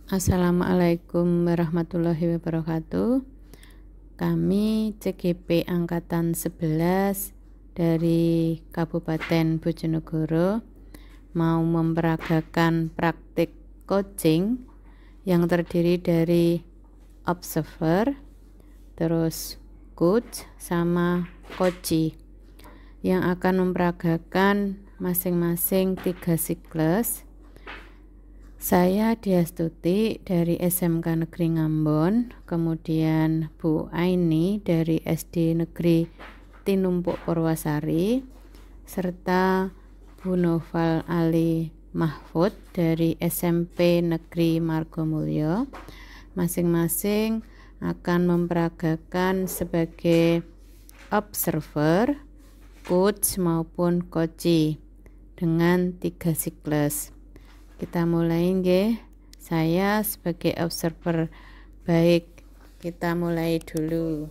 Assalamualaikum warahmatullahi wabarakatuh. Kami CGP Angkatan 11 dari Kabupaten Bojonegoro mau memperagakan praktik coaching yang terdiri dari observer, terus coach, sama coachee, yang akan memperagakan masing-masing 3 siklus. Saya Diastuti dari SMK Negeri Ngambon, kemudian Bu Aini dari SD Negeri Tinumpuk Purwasari, serta Bu Noval Ali Mahfud dari SMP Negeri Margomulyo. Masing-masing akan memperagakan sebagai observer, coach maupun coachee dengan 3 siklus. Kita mulai nggih. Saya sebagai observer. Baik, kita mulai dulu.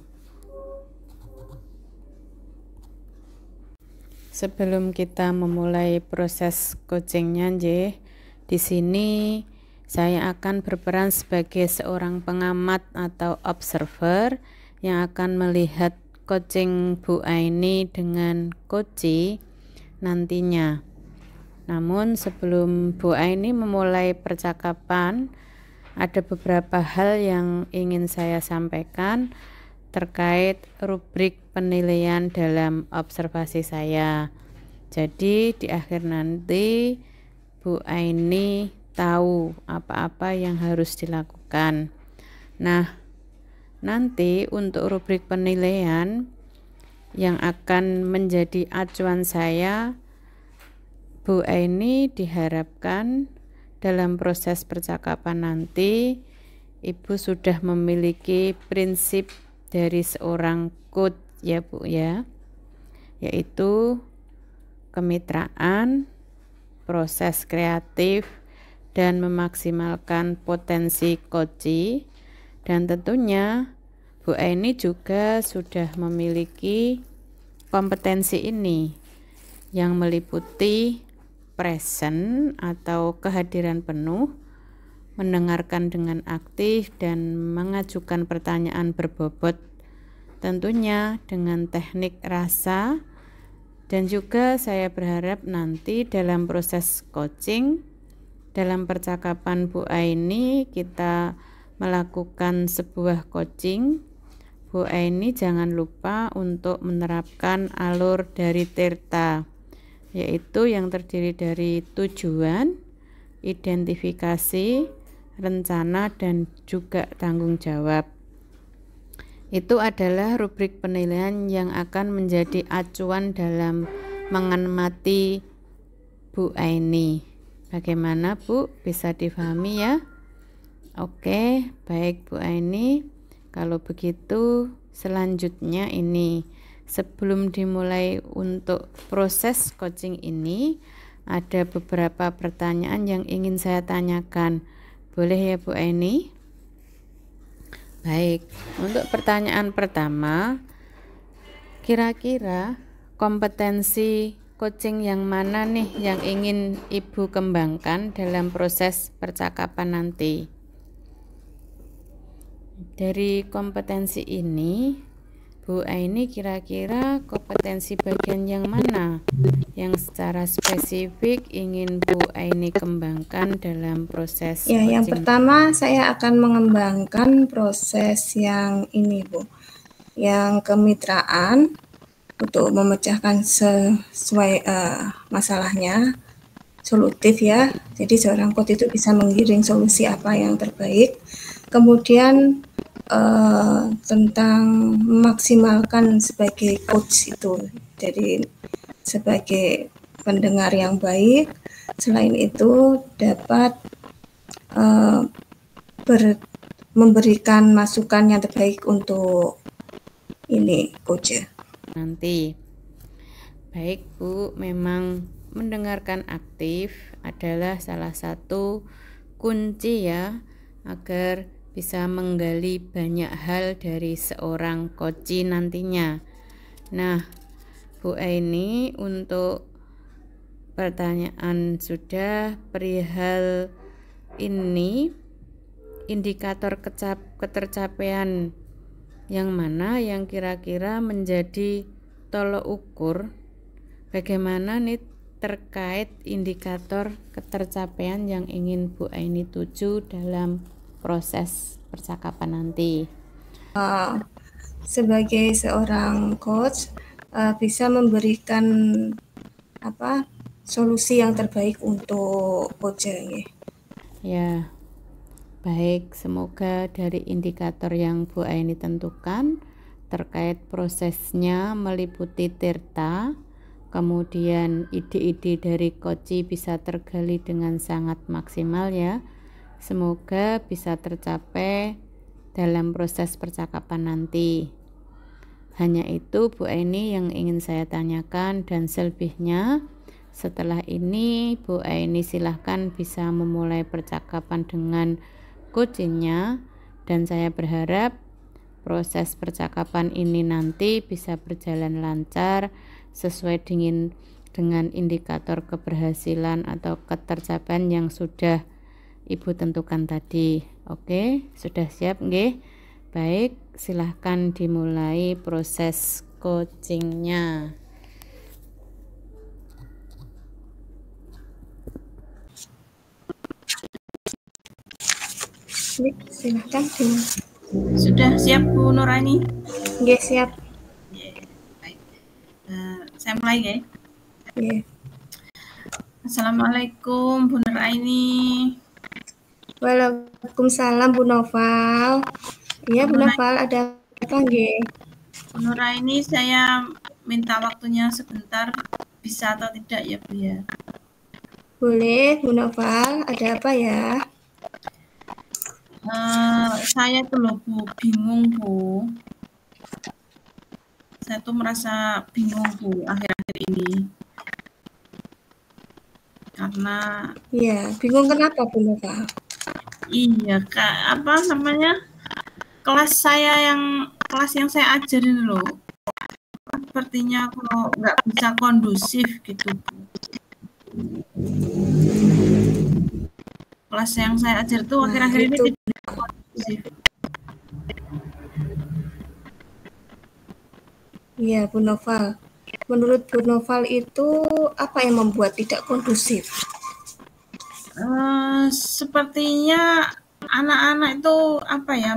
Sebelum kita memulai proses coachingnya nggih, di sini saya akan berperan sebagai seorang pengamat atau observer yang akan melihat coaching Bu Aini dengan coachee nantinya. Namun sebelum Bu Aini memulai percakapan, ada beberapa hal yang ingin saya sampaikan terkait rubrik penilaian dalam observasi saya. Jadi di akhir nanti Bu Aini tahu apa-apa yang harus dilakukan. Nah, nanti untuk rubrik penilaian yang akan menjadi acuan saya, Bu Aini diharapkan dalam proses percakapan nanti Ibu sudah memiliki prinsip dari seorang coach ya Bu ya, yaitu kemitraan, proses kreatif, dan memaksimalkan potensi coachee. Dan tentunya Bu Aini juga sudah memiliki kompetensi ini yang meliputi present atau kehadiran penuh, mendengarkan dengan aktif, dan mengajukan pertanyaan berbobot, tentunya dengan teknik rasa. Dan juga saya berharap nanti dalam proses coaching, dalam percakapan Bu Aini, kita melakukan sebuah coaching. Bu Aini jangan lupa untuk menerapkan alur dari Tirta, yaitu yang terdiri dari tujuan, identifikasi, rencana, dan juga tanggung jawab. Itu adalah rubrik penilaian yang akan menjadi acuan dalam mengamati Bu Aini. Bagaimana Bu? Bisa difahami ya? Oke, baik Bu Aini. Kalau begitu selanjutnya ini, sebelum dimulai untuk proses coaching ini, ada beberapa pertanyaan yang ingin saya tanyakan. Boleh ya Bu Aini? Baik, untuk pertanyaan pertama, kira-kira kompetensi coaching yang mana nih yang ingin Ibu kembangkan dalam proses percakapan nanti? Dari kompetensi ini, Bu Aini kira-kira kompetensi bagian yang mana yang secara spesifik ingin Bu Aini kembangkan dalam proses ya, yang pertama saya akan mengembangkan proses yang ini Bu, yang kemitraan untuk memecahkan sesuai masalahnya, solutif ya. Jadi seorang coach itu bisa menggiring solusi apa yang terbaik. Kemudian tentang memaksimalkan sebagai coach itu, jadi sebagai pendengar yang baik. Selain itu dapat memberikan masukan yang terbaik untuk ini coach nanti. Baik Bu, memang mendengarkan aktif adalah salah satu kunci ya agar bisa menggali banyak hal dari seorang coachee nantinya. Nah, Bu Aini, untuk pertanyaan sudah perihal ini, indikator ketercapaian yang mana yang kira-kira menjadi tolok ukur bagaimana nih terkait indikator ketercapaian yang ingin Bu Aini tuju dalam proses percakapan nanti. Sebagai seorang coach bisa memberikan solusi yang terbaik untuk coaching. Ya, baik, semoga dari indikator yang Bu Aini tentukan terkait prosesnya meliputi tirta, kemudian ide-ide dari Koci bisa tergali dengan sangat maksimal ya. Semoga bisa tercapai dalam proses percakapan nanti. Hanya itu Bu Aini yang ingin saya tanyakan, dan selebihnya setelah ini Bu Aini silahkan bisa memulai percakapan dengan coachingnya, dan saya berharap proses percakapan ini nanti bisa berjalan lancar sesuai dengan indikator keberhasilan atau ketercapaian yang sudah Ibu tentukan tadi. Oke, sudah siap nggih? Baik, silahkan dimulai proses coachingnya. Silahkan. Sudah siap Bu Nuraini? Nggih, siap. Baik. Saya mulai ya. Nggih. Assalamualaikum Bu Nuraini. Waalaikumsalam Bu Noval. Iya Bu Noval, ada apa nggih? Bu Nuraini, saya minta waktunya sebentar, bisa atau tidak ya Bu ya? Boleh Bu Noval, ada apa ya? Saya tuh loh Bu, bingung Bu. Saya tuh merasa bingung Bu akhir-akhir ini. Karena bingung kenapa Bu Noval? Iya, apa namanya? Kelas yang saya ajarin loh. Sepertinya kok nggak bisa kondusif gitu Bu. Kelas yang saya ajar tuh akhir-akhir ini tidak kondusif. Iya Bu Noval. Menurut Bu Noval itu apa yang membuat tidak kondusif? Sepertinya anak-anak itu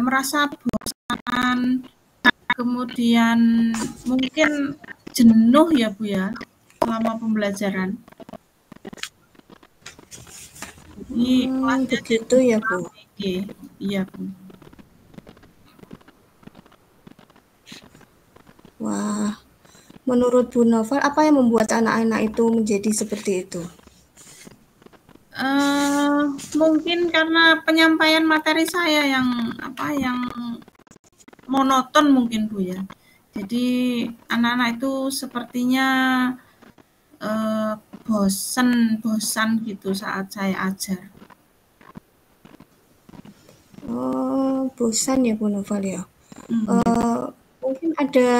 merasa bosan, kemudian mungkin jenuh ya Bu ya selama pembelajaran. Jadi begitu ya Bu. Iya Bu. Wah, menurut Bu Noval apa yang membuat anak-anak itu menjadi seperti itu? Mungkin karena penyampaian materi saya yang monoton mungkin Bu ya. Jadi anak-anak itu sepertinya bosan gitu saat saya ajar. Oh, bosan ya Bu Noval ya. Mungkin ada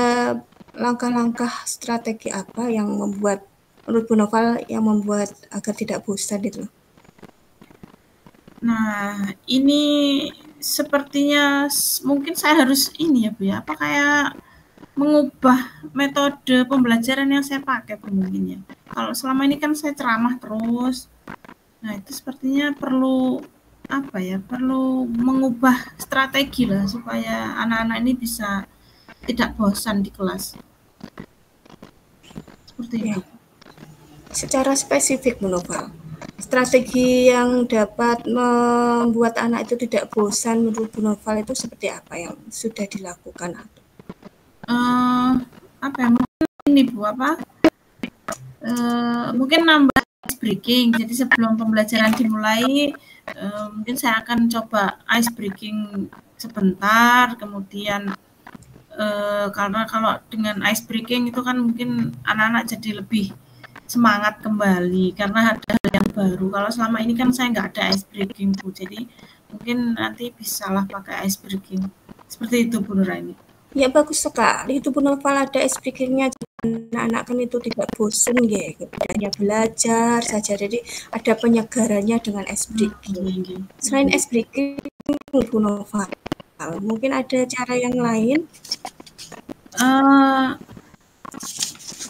langkah-langkah strategi apa yang membuat menurut Bu Noval yang membuat agar tidak bosan itu? Nah, ini sepertinya mungkin saya harus ini ya Bu ya, kayak mengubah metode pembelajaran yang saya pakai Bu mungkin ya. Kalau selama ini kan saya ceramah terus. Nah, itu sepertinya perlu perlu mengubah strategi lah supaya anak-anak ini bisa tidak bosan di kelas. Seperti itu. Secara spesifik Bu Noval, strategi yang dapat membuat anak itu tidak bosan menurut Bu Noval itu seperti apa yang sudah dilakukan? Mungkin ini Bu mungkin nambah ice breaking. Jadi sebelum pembelajaran dimulai, mungkin saya akan coba ice breaking sebentar, kemudian karena kalau dengan ice breaking itu kan mungkin anak-anak jadi lebih semangat kembali karena ada hal yang baru. Kalau selama ini kan saya nggak ada ice breaking Bu, jadi mungkin nanti bisalah pakai ice breaking. Seperti itu Bu Nuraini. Ya bagus sekali itu Bu Noval, ada ice breakingnya. Anak-anak kan itu tidak bosan ya, hanya belajar saja. Jadi ada penyegarannya dengan ice breaking. Selain ice breaking, Bu Nova. Mungkin ada cara yang lain?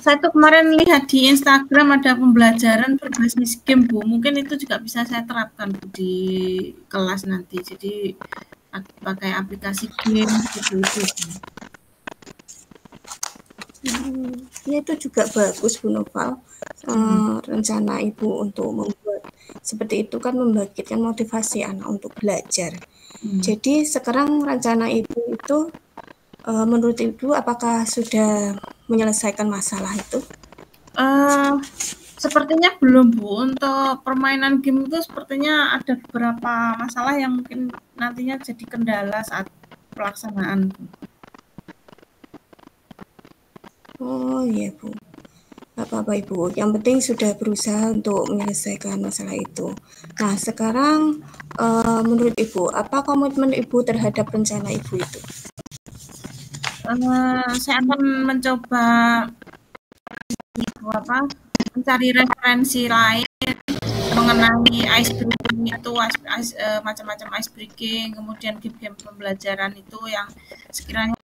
Saya tuh kemarin lihat di Instagram ada pembelajaran berbasis game, Bu. Mungkin itu juga bisa saya terapkan, Bu, di kelas nanti. Jadi pakai aplikasi game gitu. Ya itu juga bagus, Bu Noval. Rencana Ibu untuk membuat seperti itu kan membangkitkan motivasi anak untuk belajar. Jadi sekarang rencana Ibu itu menurut Ibu apakah sudah menyelesaikan masalah itu? Sepertinya belum, Bu. Untuk permainan game itu sepertinya ada beberapa masalah yang mungkin nantinya jadi kendala saat pelaksanaan. Oh iya, Bu. Gak apa-apa, Ibu. Yang penting sudah berusaha untuk menyelesaikan masalah itu. Nah, sekarang menurut Ibu, apa komitmen Ibu terhadap rencana Ibu itu? Saya akan mencoba mencari referensi lain mengenai ice breaking itu, macam-macam ice breaking, kemudian game-game pembelajaran itu yang sekiranya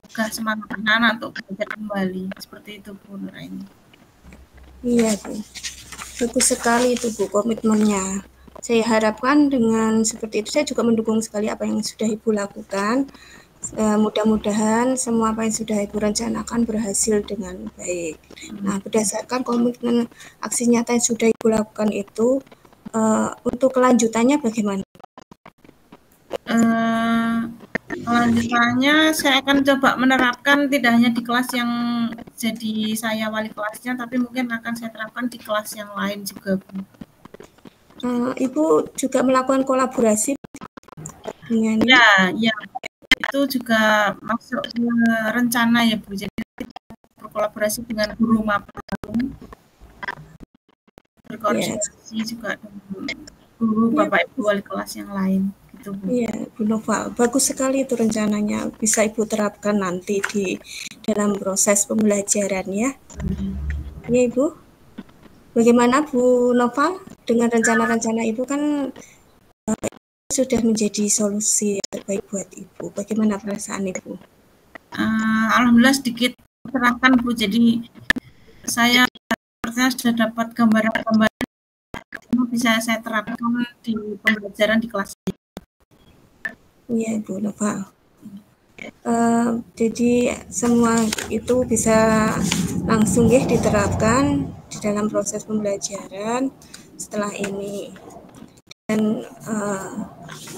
juga semangat anak untuk belajar kembali. Seperti itu, Bu Nuraini. Iya, Bu. Bagus sekali itu, Bu, komitmennya. Saya harapkan dengan seperti itu, saya juga mendukung sekali apa yang sudah Ibu lakukan. Mudah-mudahan semua apa yang sudah Ibu rencanakan berhasil dengan baik. Nah, berdasarkan komitmen aksi nyata yang sudah Ibu lakukan itu, untuk kelanjutannya bagaimana? Kelanjutannya saya akan coba menerapkan tidak hanya di kelas yang jadi saya wali kelasnya, tapi mungkin akan saya terapkan di kelas yang lain juga, Bu. Ibu juga melakukan kolaborasi dengan ya itu juga masuk ke rencana ya, Bu. Jadi berkolaborasi dengan guru magang, berkoordinasi juga dengan guru Bapak Ibu wali kelas yang lain. Gitu, Bu. Iya, Bu Nova, bagus sekali itu rencananya. Bisa Ibu terapkan nanti di dalam proses pembelajaran ya. Ya, Ibu. Bagaimana Bu Nova dengan rencana-rencana Ibu kan sudah menjadi solusi yang terbaik buat Ibu. Bagaimana perasaan Ibu? Alhamdulillah sedikit terangkan, Bu. Jadi saya sepertinya sudah dapat gambaran-gambaran yang bisa saya terapkan di pembelajaran di kelas. Iya, Bu Nova. Jadi semua itu bisa langsung ya diterapkan di dalam proses pembelajaran setelah ini. Dan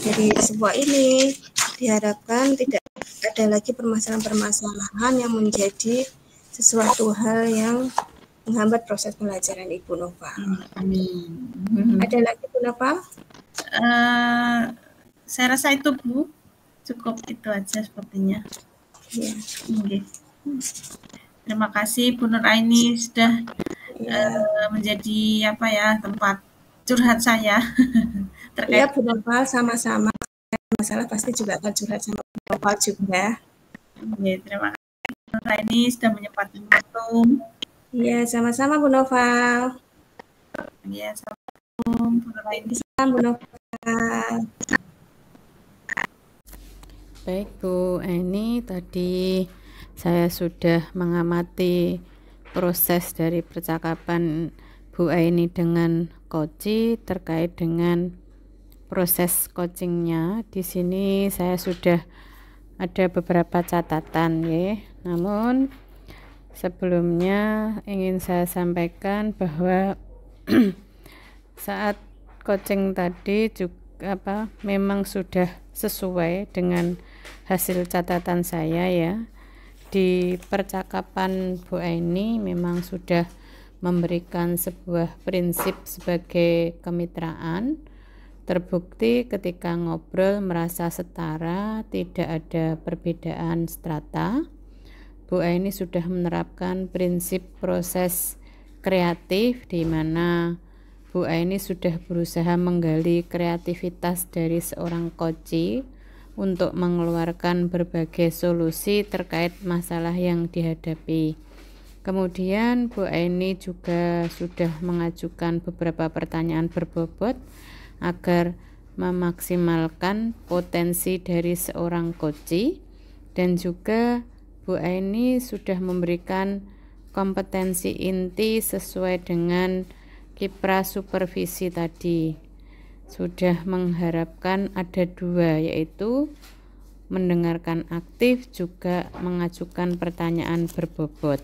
dari sebuah ini diharapkan tidak ada lagi permasalahan-permasalahan yang menjadi sesuatu hal yang menghambat proses pembelajaran Ibu Nova. Amin. Ada lagi Bu Nova? Saya rasa itu, Bu. Cukup itu aja sepertinya. Ya. Okay. Terima kasih Bu Nuraini sudah menjadi tempat curhat saya. Iya Bu Nova, sama-sama. Masalah pasti juga akan curhat sama Bu Nova juga. Oke, terima kasih Bu Nuraini sudah menyempatkan waktu. Iya, sama-sama Bu Nova. Iya, assalamualaikum Bu Nuraini. Salam Bu Nova. Baik Bu Eni, tadi saya sudah mengamati proses dari percakapan Bu Eni dengan Koci terkait dengan proses coachingnya. Di sini saya sudah ada beberapa catatan ya. Namun sebelumnya ingin saya sampaikan bahwa saat coaching tadi juga memang sudah sesuai dengan hasil catatan saya ya. Di percakapan Bu Eni memang sudah memberikan sebuah prinsip sebagai kemitraan. Terbukti ketika ngobrol merasa setara, tidak ada perbedaan strata. Bu Eni sudah menerapkan prinsip proses kreatif di mana Bu Eni sudah berusaha menggali kreativitas dari seorang coach untuk mengeluarkan berbagai solusi terkait masalah yang dihadapi. Kemudian Bu Eni juga sudah mengajukan beberapa pertanyaan berbobot agar memaksimalkan potensi dari seorang coach, dan juga Bu Aini sudah memberikan kompetensi inti sesuai dengan kiprah supervisi tadi. Sudah mengharapkan ada 2, yaitu mendengarkan aktif juga mengajukan pertanyaan berbobot.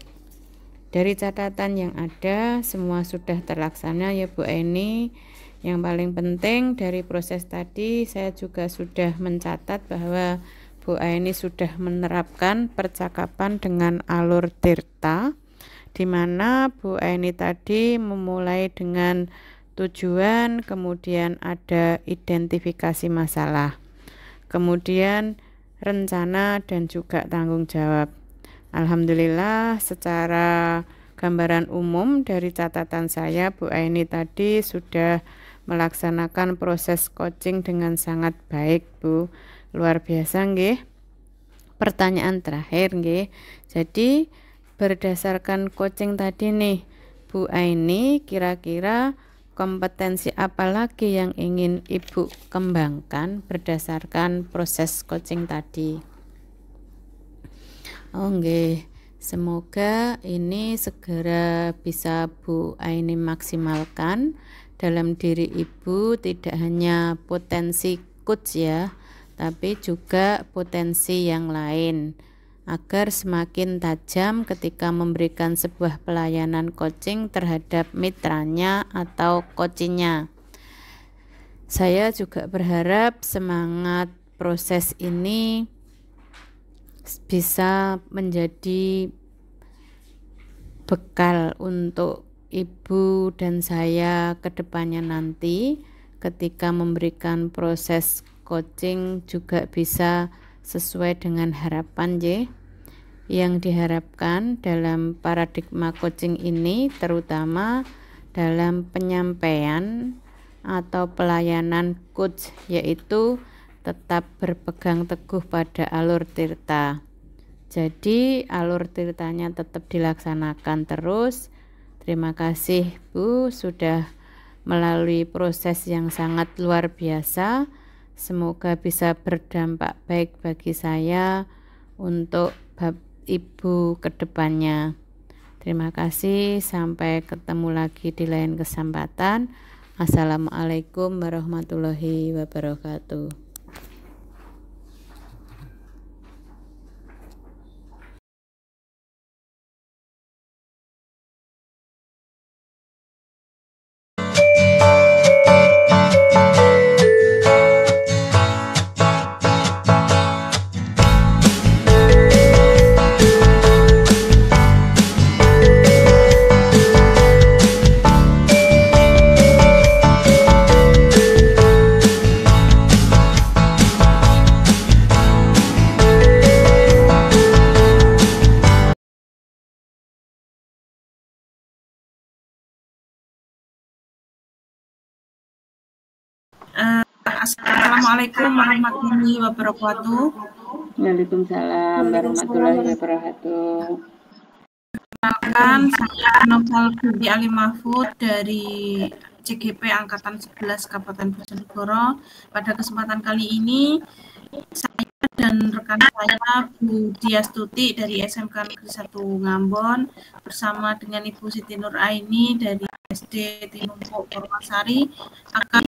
Dari catatan yang ada semua sudah terlaksana ya Bu Aini. Yang paling penting dari proses tadi saya juga sudah mencatat bahwa Bu Aini sudah menerapkan percakapan dengan alur Tirta, di mana Bu Aini tadi memulai dengan tujuan, kemudian ada identifikasi masalah, kemudian rencana dan juga tanggung jawab. Alhamdulillah secara gambaran umum dari catatan saya Bu Aini tadi sudah melaksanakan proses coaching dengan sangat baik Bu. Luar biasa nggih. Pertanyaan terakhir nggih. Jadi berdasarkan coaching tadi nih Bu Aini, kira-kira kompetensi apa lagi yang ingin Ibu kembangkan berdasarkan proses coaching tadi? Nggih, semoga ini segera bisa Bu Aini maksimalkan dalam diri Ibu, tidak hanya potensi coach ya, tapi juga potensi yang lain, agar semakin tajam ketika memberikan sebuah pelayanan coaching terhadap mitranya atau coachingnya. Saya juga berharap semangat proses ini bisa menjadi bekal untuk Ibu dan saya ke depannya nanti ketika memberikan proses coaching juga bisa sesuai dengan harapan yang diharapkan dalam paradigma coaching ini, terutama dalam penyampaian atau pelayanan coach, yaitu tetap berpegang teguh pada alur Tirta. Jadi alur Tirtanya tetap dilaksanakan terus. Terima kasih Bu sudah melalui proses yang sangat luar biasa. Semoga bisa berdampak baik bagi saya untuk Ibu ke depannya. Terima kasih, sampai ketemu lagi di lain kesempatan. Assalamualaikum warahmatullahi wabarakatuh. Assalamualaikum warahmatullahi wabarakatuh. Waalaikumsalam warahmatullahi wabarakatuh. Perkenalkan, saya Novel Binti Ali Mahfud dari CGP Angkatan 11 Kabupaten Bojonegoro. Pada kesempatan kali ini, saya dan rekan saya Bu Diastuti dari SMK Negeri 1 Ngambon bersama dengan Ibu Siti Nur Aini dari SD Tinumpuk Purwasari akan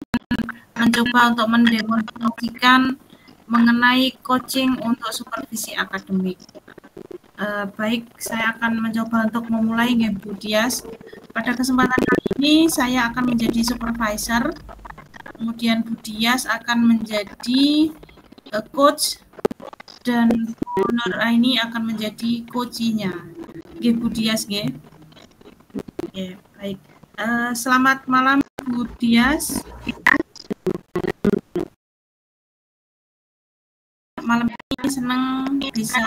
mencoba untuk mendemonstrasikan mengenai coaching untuk supervisi akademik. Baik, saya akan mencoba untuk memulai Bu Dias. Pada kesempatan kali ini saya akan menjadi supervisor, kemudian Bu Dias akan menjadi coach, dan Bu Nur Aini akan menjadi coachinya. Bu Dias, baik. Selamat malam Bu Dias. Malam ini senang bisa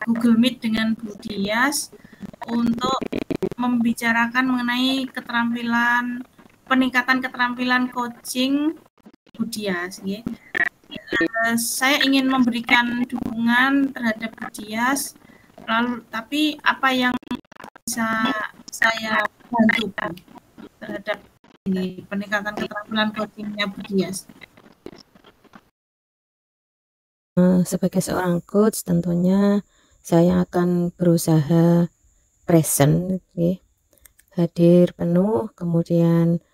Google Meet dengan Bu Dias untuk membicarakan mengenai peningkatan keterampilan coaching Bu Dias. Saya ingin memberikan dukungan terhadap Bu Dias, tapi apa yang bisa saya bantu terhadap ini peningkatan keterampilan coachingnya Bu Dias? Sebagai seorang coach tentunya saya akan berusaha present, hadir penuh, kemudian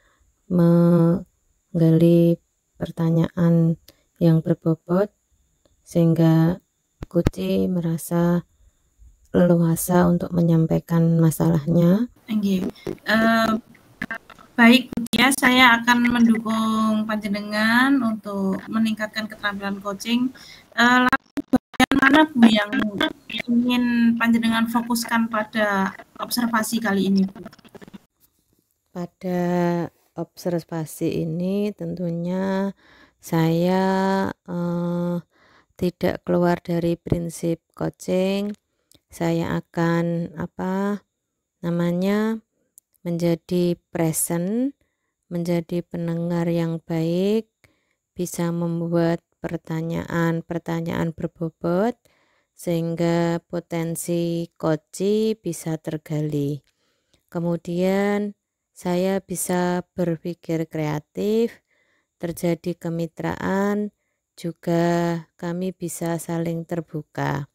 menggali pertanyaan yang berbobot sehingga coach merasa leluasa untuk menyampaikan masalahnya. Baik Bu Dias, saya akan mendukung panjenengan untuk meningkatkan keterampilan coaching. Lalu bagian mana Bu yang ingin panjenengan fokuskan pada observasi kali ini Bu? Pada observasi ini tentunya saya tidak keluar dari prinsip coaching. Saya akan menjadi present, menjadi pendengar yang baik, bisa membuat pertanyaan-pertanyaan berbobot sehingga potensi coach bisa tergali. Kemudian saya bisa berpikir kreatif, terjadi kemitraan, juga kami bisa saling terbuka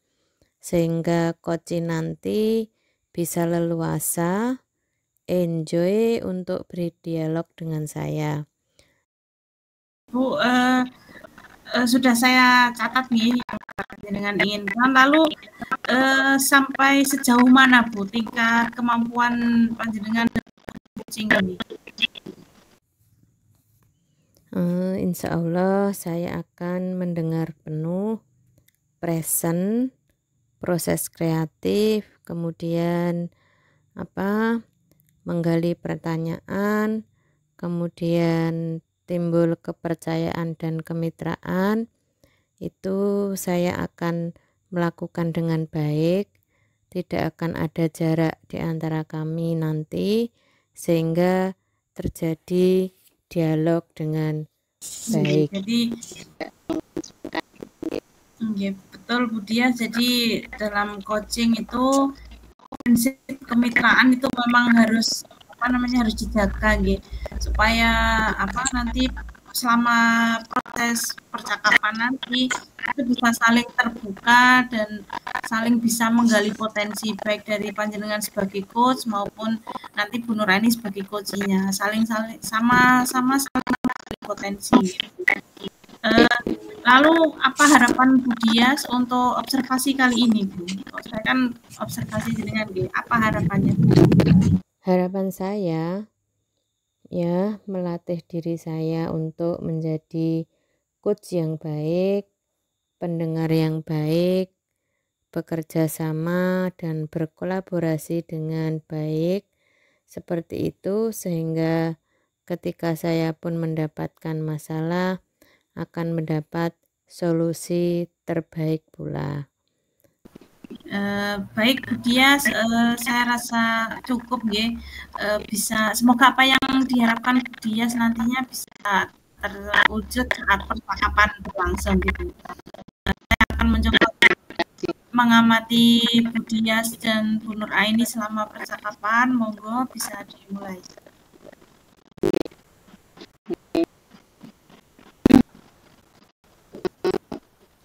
sehingga coach nanti bisa leluasa, enjoy untuk berdialog dengan saya. Bu, sudah saya catat nih dengan inginkan. Lalu sampai sejauh mana Bu tingkat kemampuan panjenengan coaching ini? Insya Allah saya akan mendengar penuh, present, proses kreatif, kemudian menggali pertanyaan, kemudian timbul kepercayaan dan kemitraan. Itu saya akan melakukan dengan baik, tidak akan ada jarak di antara kami nanti sehingga terjadi dialog dengan baik. Jadi betul Bu Dias, jadi dalam coaching itu prinsip kemitraan itu memang harus harus dijaga supaya nanti selama proses percakapan nanti itu bisa saling terbuka dan saling bisa menggali potensi baik dari panjenengan sebagai coach maupun nanti Bu Nuraini sebagai coachnya, saling sama-sama saling menggali potensi. Lalu apa harapan Bu Dias untuk observasi kali ini Bu? Saya kan observasi dengan apa harapannya Bu? Harapan saya melatih diri saya untuk menjadi coach yang baik, pendengar yang baik, bekerja sama dan berkolaborasi dengan baik, seperti itu sehingga ketika saya pun mendapatkan masalah akan mendapat solusi terbaik pula. Baik Bu Dias, saya rasa cukup bisa, semoga apa yang diharapkan Bu Dias nantinya bisa terwujud saat percakapan berlangsung gitu. Saya akan mencoba mengamati Bu Dias dan Bu Nuraini selama percakapan, monggo bisa dimulai.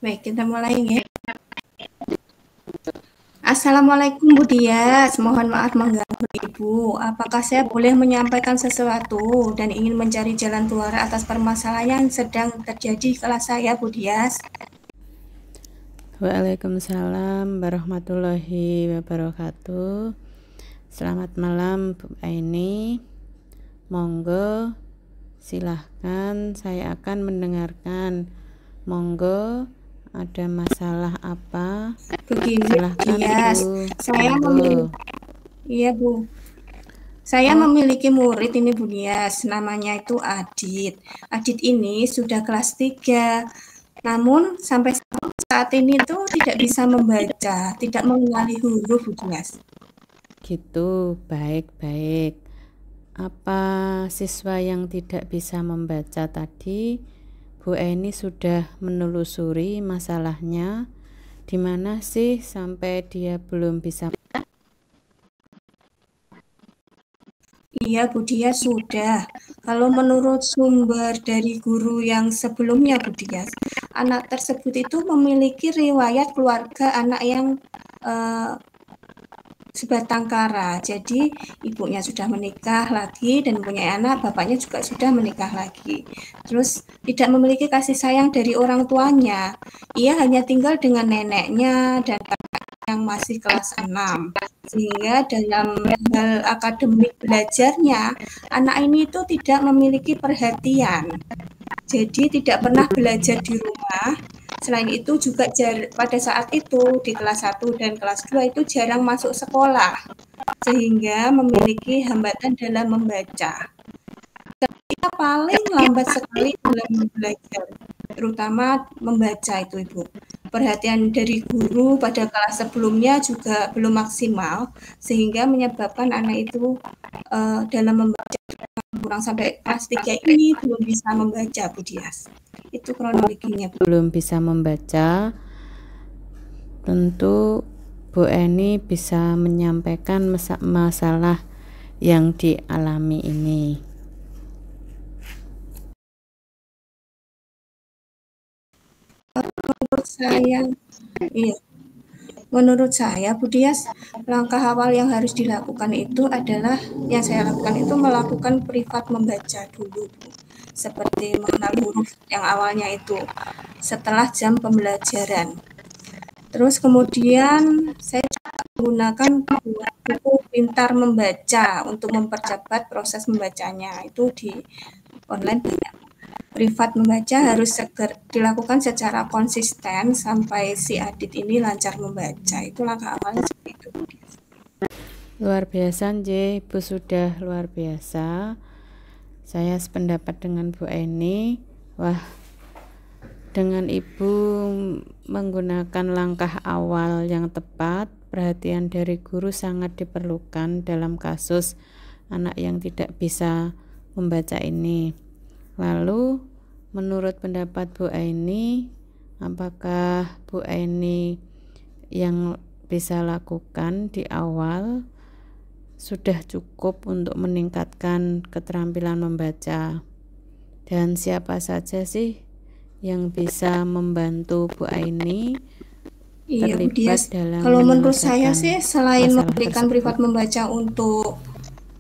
Baik, kita mulai ya. Assalamualaikum Bu Dias, mohon maaf mengganggu Ibu. Apakah saya boleh menyampaikan sesuatu dan ingin mencari jalan keluar atas permasalahan yang sedang terjadi di kelas saya, Bu Dias? Waalaikumsalam warahmatullahi wabarakatuh. Selamat malam Bu Aini. Monggo silahkan, saya akan mendengarkan. Monggo, ada masalah apa? Begini, silahkan Bu. Saya Bu. Saya Oh. memiliki murid ini Bu Dias, namanya itu Adit. Adit ini sudah kelas 3. Namun sampai saat ini tuh tidak bisa membaca, tidak mengenali huruf Bu Dias. Gitu, baik-baik. Apa siswa yang tidak bisa membaca tadi Bu Eni sudah menelusuri masalahnya, di mana sih sampai dia belum bisa? Iya, Bu Dias, sudah. Kalau menurut sumber dari guru yang sebelumnya, Bu Dias, anak tersebut itu memiliki riwayat keluarga anak yang sebatang kara. Jadi ibunya sudah menikah lagi dan mempunyai anak, bapaknya juga sudah menikah lagi. Terus tidak memiliki kasih sayang dari orang tuanya. Ia hanya tinggal dengan neneknya dan yang masih kelas 6. Sehingga dalam hal akademik belajarnya, anak ini itu tidak memiliki perhatian. Jadi tidak pernah belajar di rumah. Selain itu juga pada saat itu di kelas 1 dan kelas 2 itu jarang masuk sekolah. Sehingga memiliki hambatan dalam membaca. Kita paling lambat sekali dalam belajar, terutama membaca itu Ibu. Perhatian dari guru pada kelas sebelumnya juga belum maksimal, sehingga menyebabkan anak itu dalam membaca kurang sampai kelas 3 ini belum bisa membaca, Bu Dias. Itu kronologinya, Bu. Belum bisa membaca, tentu Bu Eni bisa menyampaikan masalah yang dialami ini. Menurut saya, iya. Menurut saya, Bu Dias, langkah awal yang harus dilakukan itu adalah, yang saya lakukan itu melakukan privat membaca dulu, Bu. Seperti mengenal huruf yang awalnya itu setelah jam pembelajaran. Terus kemudian saya menggunakan buku Pintar Membaca untuk mempercepat proses membacanya. Itu di online banyak. Privat membaca harus dilakukan secara konsisten sampai si Adit ini lancar membaca. Itu langkah awalnya seperti itu. Luar biasa, Nje. Ibu sudah luar biasa. Saya sependapat dengan Bu Eni. Wah, dengan Ibu menggunakan langkah awal yang tepat, perhatian dari guru sangat diperlukan dalam kasus anak yang tidak bisa membaca ini. Lalu, menurut pendapat Bu Eni, apakah Bu Eni yang bisa lakukan di awal sudah cukup untuk meningkatkan keterampilan membaca? Dan siapa saja sih yang bisa membantu Bu Eni Iya, Bu Dias. dalam Kalau menurut saya sih, menyelesaikan selain masalah memberikan tersebut? privat membaca untuk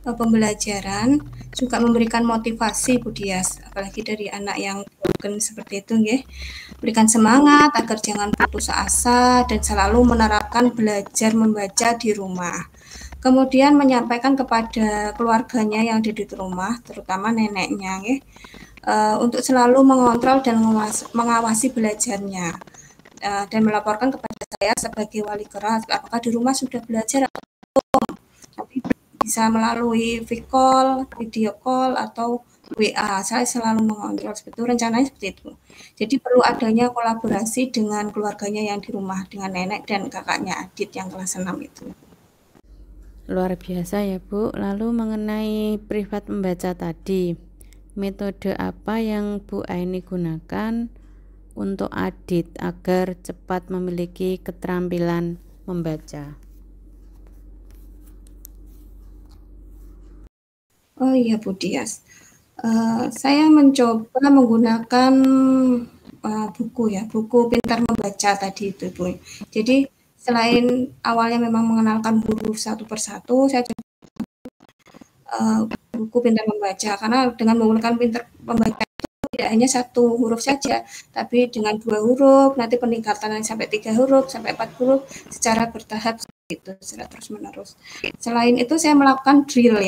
pembelajaran, juga memberikan motivasi, Bu Dias, apalagi dari anak yang broken seperti itu, nggih. Berikan semangat agar jangan putus asa dan selalu menerapkan belajar membaca di rumah. Kemudian menyampaikan kepada keluarganya yang ada di rumah, terutama neneknya, nggih, untuk selalu mengontrol dan mengawasi belajarnya. Dan melaporkan kepada saya sebagai wali kelas apakah di rumah sudah belajar atau belum. Tapi bisa melalui video call atau WA. Saya selalu mengontrol seperti itu, rencananya seperti itu. Jadi perlu adanya kolaborasi dengan keluarganya yang di rumah, dengan nenek dan kakaknya Adit yang kelas 6 itu. Luar biasa ya Bu. Lalu mengenai privat membaca tadi, metode apa yang Bu Aini gunakan untuk Adit agar cepat memiliki keterampilan membaca? Oh iya Bu Dias, saya mencoba menggunakan buku Pintar Membaca tadi itu Bu. Jadi selain awalnya memang mengenalkan huruf satu persatu, saya coba buku Pintar Membaca, karena dengan menggunakan Pintar Membaca itu tidak hanya satu huruf saja, tapi dengan 2 huruf, nanti peningkatan sampai 3 huruf, sampai 4 huruf, secara bertahap itu, secara terus menerus. Selain itu saya melakukan drill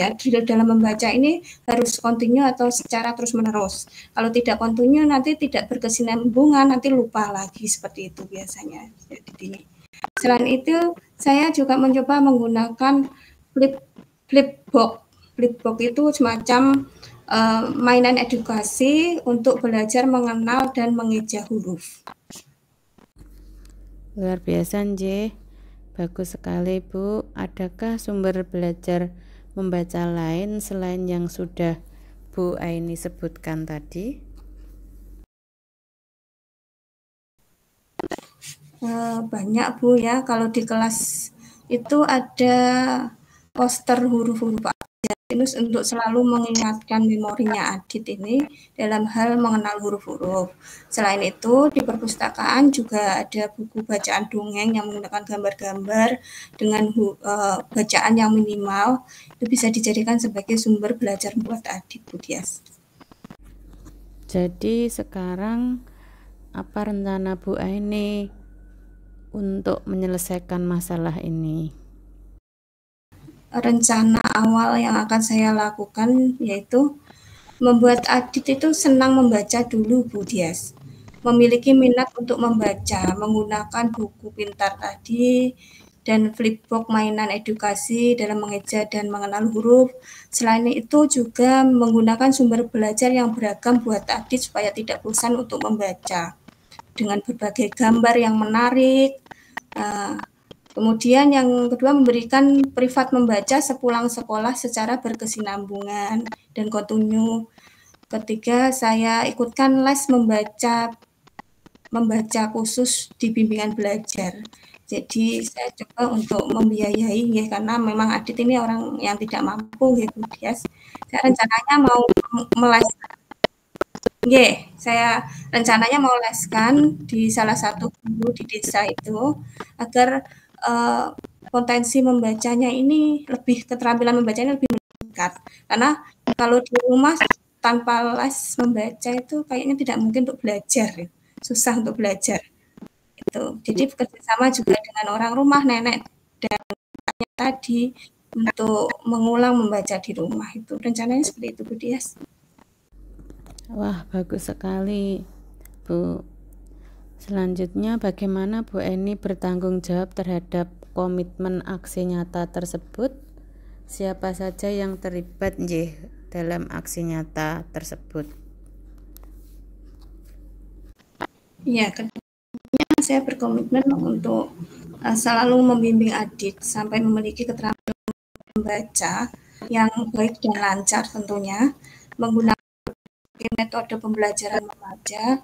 dalam membaca ini harus kontinu atau secara terus menerus. Kalau tidak kontinu nanti tidak berkesinambungan, nanti lupa lagi, seperti itu biasanya. Selain itu saya juga mencoba menggunakan flipbox. Flipbox itu semacam mainan edukasi untuk belajar mengenal dan mengeja huruf. Luar biasa, Nje. Bagus sekali, Bu. Adakah sumber belajar membaca lain selain yang sudah Bu Aini sebutkan tadi? Banyak, Bu, ya. Kalau di kelas itu ada poster huruf-huruf abjad Terus untuk selalu mengingatkan memorinya Adit ini dalam hal mengenal huruf-huruf. Selain itu, di perpustakaan juga ada buku bacaan dongeng yang menggunakan gambar-gambar dengan bacaan yang minimal. Itu bisa dijadikan sebagai sumber belajar buat Adit, Bu Dias. Jadi sekarang apa rencana Bu Aini untuk menyelesaikan masalah ini? Rencana awal yang akan saya lakukan yaitu membuat Adit itu senang membaca dulu, Bu Dias. Memiliki minat untuk membaca, menggunakan buku pintar tadi, dan flipbook mainan edukasi dalam mengeja dan mengenal huruf. Selain itu juga menggunakan sumber belajar yang beragam buat Adit supaya tidak bosan untuk membaca. Dengan berbagai gambar yang menarik. Kemudian yang kedua memberikan privat membaca sepulang sekolah secara berkesinambungan dan kontinu. Ketiga, saya ikutkan les membaca khusus di bimbingan belajar. Jadi saya coba untuk membiayai ya, karena memang Adit ini orang yang tidak mampu ya, Bu Dias. Saya rencananya mau saya rencananya mau leskan di salah satu guru di desa itu agar potensi membacanya ini keterampilan membacanya lebih meningkat. Karena kalau di rumah tanpa les membaca itu kayaknya tidak mungkin untuk belajar, susah untuk belajar. Itu. Jadi bekerjasama juga dengan orang rumah, nenek dan kakaknya tadi untuk mengulang membaca di rumah itu. Rencananya seperti itu, Bu Dias. Wah, bagus sekali, Bu. Selanjutnya, bagaimana Bu Eni bertanggung jawab terhadap komitmen aksi nyata tersebut? Siapa saja yang terlibat dalam aksi nyata tersebut? Ya, kedepannya saya berkomitmen untuk selalu membimbing Adit sampai memiliki keterampilan membaca yang baik dan lancar tentunya, menggunakan metode pembelajaran membaca,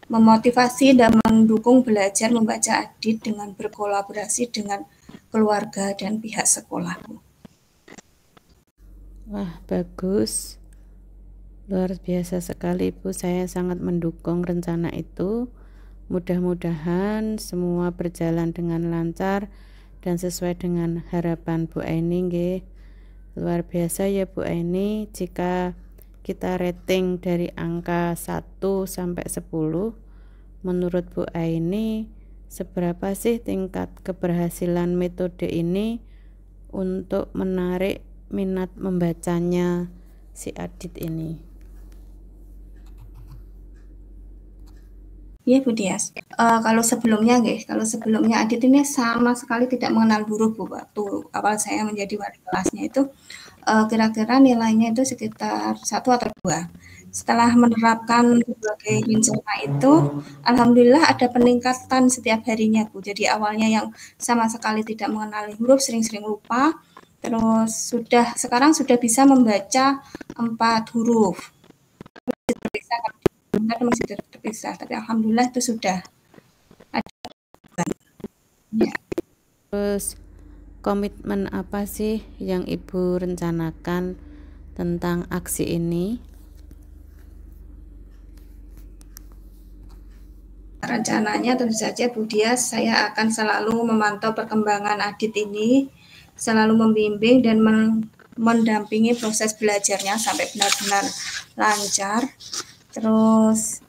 memotivasi dan mendukung belajar membaca Adit dengan berkolaborasi dengan keluarga dan pihak sekolah. Wah, bagus. Luar biasa sekali, Bu. Saya sangat mendukung rencana itu. Mudah-mudahan semua berjalan dengan lancar dan sesuai dengan harapan Bu Eni. Luar biasa ya Bu Eni. Jika kita rating dari angka 1 sampai 10, menurut Bu Eni seberapa sih tingkat keberhasilan metode ini untuk menarik minat membacanya si Adit ini? Iya, Bu Dias. Kalau sebelumnya Adit ini sama sekali tidak mengenal huruf, Bu. Waktu awal saya menjadi wali kelasnya itu kira-kira nilainya itu sekitar 1 atau 2. Setelah menerapkan berbagai rencana itu, alhamdulillah ada peningkatan setiap harinya, Bu. Jadi awalnya yang sama sekali tidak mengenali huruf, sering-sering lupa, terus sekarang sudah bisa membaca 4 huruf. Masih terpisah, tapi alhamdulillah itu sudah ada. Ya. Terus komitmen apa sih yang Ibu rencanakan tentang aksi ini? Rencananya tentu saja Bu Dias, saya akan selalu memantau perkembangan Adit ini, selalu membimbing dan mendampingi proses belajarnya sampai benar-benar lancar. Terus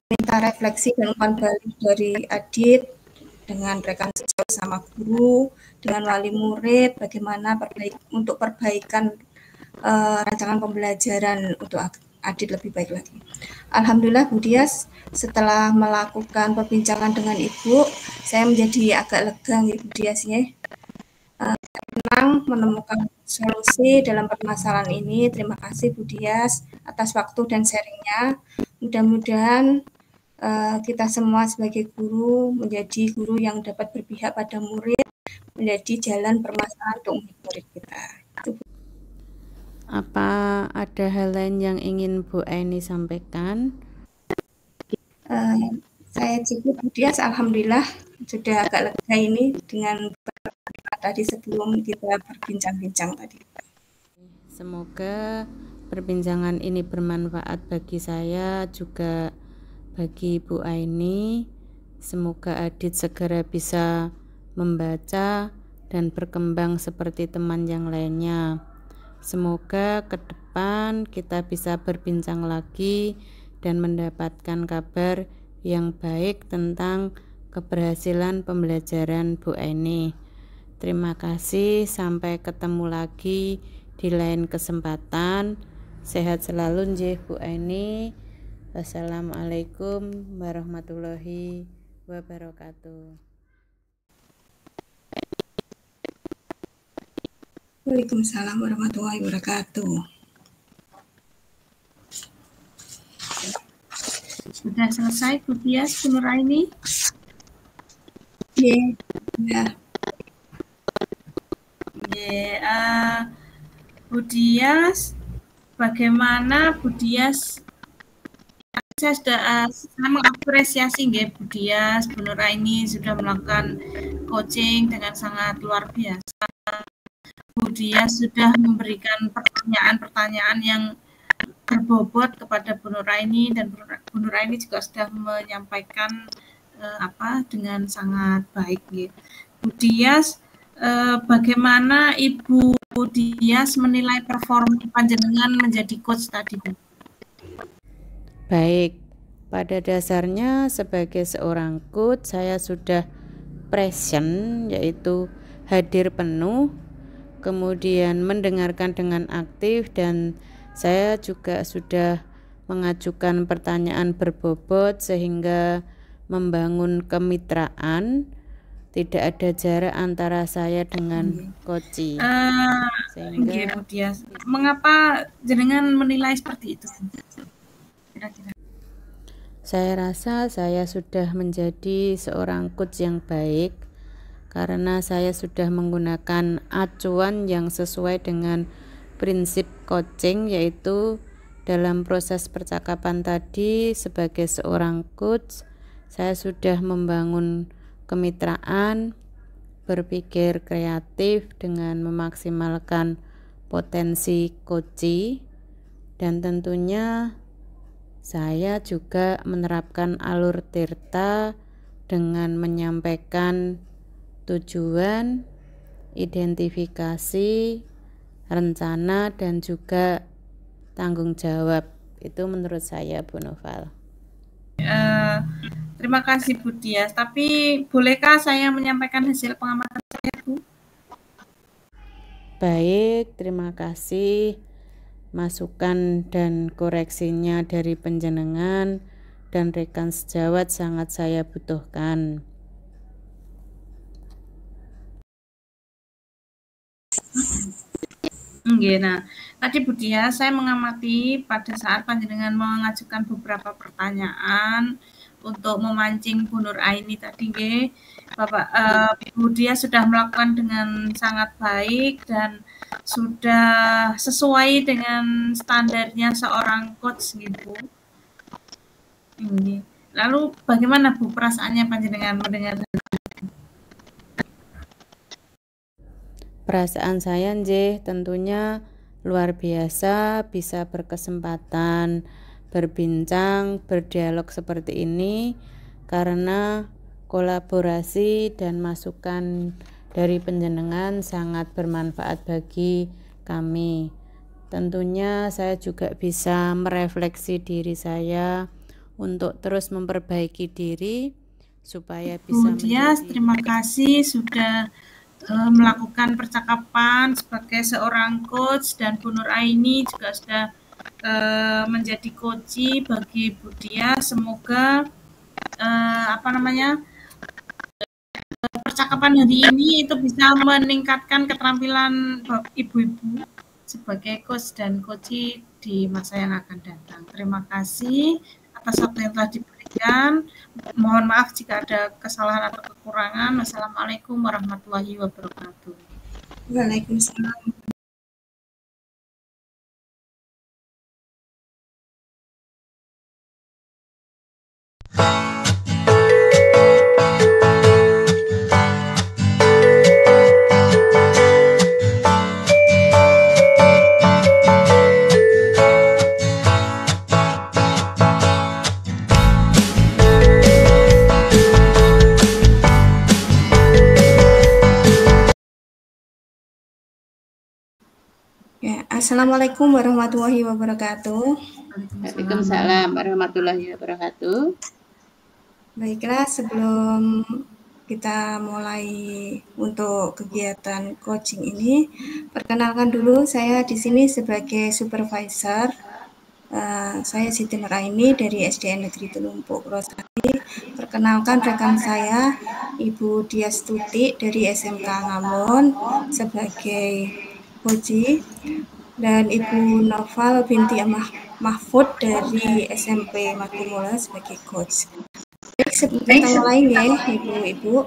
minta refleksi dan umpan balik dari Adit dengan rekan sejauh sama guru, dengan wali murid, bagaimana untuk perbaikan rancangan pembelajaran untuk Adit lebih baik lagi. Alhamdulillah Bu Dias, setelah melakukan perbincangan dengan Ibu, saya menjadi agak lega Bu Dias ya. Senang menemukan solusi dalam permasalahan ini. Terima kasih Bu Dias atas waktu dan sharingnya. Mudah-mudahan kita semua sebagai guru menjadi guru yang dapat berpihak pada murid, menjadi jalan permasalahan untuk murid kita. Apa ada hal lain yang ingin Bu Eni sampaikan? Saya cukup Bu Dias, alhamdulillah sudah agak lega ini dengan tadi sebelum kita berbincang-bincang tadi. Semoga perbincangan ini bermanfaat bagi saya juga bagi Bu Aini. Semoga Adit segera bisa membaca dan berkembang seperti teman yang lainnya. Semoga ke depan kita bisa berbincang lagi dan mendapatkan kabar yang baik tentang keberhasilan pembelajaran Bu Aini. Terima kasih, sampai ketemu lagi di lain kesempatan. Sehat selalu nggih Bu Aini. Wassalamualaikum warahmatullahi wabarakatuh. Waalaikumsalam warahmatullahi wabarakatuh. Sudah selesai Bu Dias, Bu Nuraini? Iya, ya. Bu Dias, bagaimana Bu Dias? Saya mengapresiasi Bu Dias, Bu Nuraini sudah melakukan coaching dengan sangat luar biasa. Bu Dias sudah memberikan pertanyaan-pertanyaan yang berbobot kepada Bu Nuraini, dan Bu Nuraini juga sudah menyampaikan dengan sangat baik. Bu Dias, bagaimana Ibu Dias menilai performa panjenengan menjadi coach tadi, Bu? Baik, pada dasarnya sebagai seorang coach saya sudah present, yaitu hadir penuh, kemudian mendengarkan dengan aktif, dan saya juga sudah mengajukan pertanyaan berbobot sehingga membangun kemitraan. Tidak ada jarak antara saya dengan coach. Sehingga Bu Dias, mengapa jenengan menilai seperti itu? Kira-kira. Saya rasa saya sudah menjadi seorang coach yang baik karena saya sudah menggunakan acuan yang sesuai dengan prinsip coaching, yaitu dalam proses percakapan tadi sebagai seorang coach saya sudah membangun kemitraan, berpikir kreatif dengan memaksimalkan potensi coach, dan tentunya saya juga menerapkan alur tirta dengan menyampaikan tujuan, identifikasi, rencana, dan juga tanggung jawab. Itu menurut saya, Bu Noval. Terima kasih Bu Dias. Tapi bolehkah saya menyampaikan hasil pengamatan saya, Bu? Baik, terima kasih. Masukan dan koreksinya dari panjenengan dan rekan sejawat sangat saya butuhkan. Nah, tadi Bu Dias, saya mengamati pada saat panjenengan mengajukan beberapa pertanyaan untuk memancing Bu Nuraini tadi, Bu Dias sudah melakukan dengan sangat baik dan sudah sesuai dengan standarnya seorang coach Bu. Lalu bagaimana Bu perasaannya panjenengan mendengar? Perasaan saya tentunya luar biasa bisa berkesempatan berbincang, berdialog seperti ini karena kolaborasi dan masukan dari panjenengan sangat bermanfaat bagi kami. Tentunya saya juga bisa merefleksi diri saya untuk terus memperbaiki diri supaya bisa Bu Dias, terima kasih sudah melakukan percakapan sebagai seorang coach, dan Bu Nuraini juga sudah menjadi coach bagi Bu Dias. Semoga percakapan hari ini itu bisa meningkatkan keterampilan ibu-ibu sebagai coach dan coach di masa yang akan datang. Terima kasih atas waktu yang telah diberikan. Mohon maaf jika ada kesalahan atau kekurangan. Wassalamualaikum warahmatullahi wabarakatuh. Waalaikumsalam. Assalamualaikum warahmatullahi wabarakatuh. Waalaikumsalam warahmatullahi wabarakatuh. Baiklah, sebelum kita mulai untuk kegiatan coaching ini, perkenalkan dulu saya di sini sebagai supervisor. Saya Siti Nuraini dari SDN Negeri Tulumpu Purwosari. Perkenalkan rekan saya Ibu Diastuti dari SMK Ngamon sebagai coach, dan Ibu Noval binti Mahfud dari SMP Matimula sebagai coach. Baik, sebelum kita mulai ya Ibu-Ibu,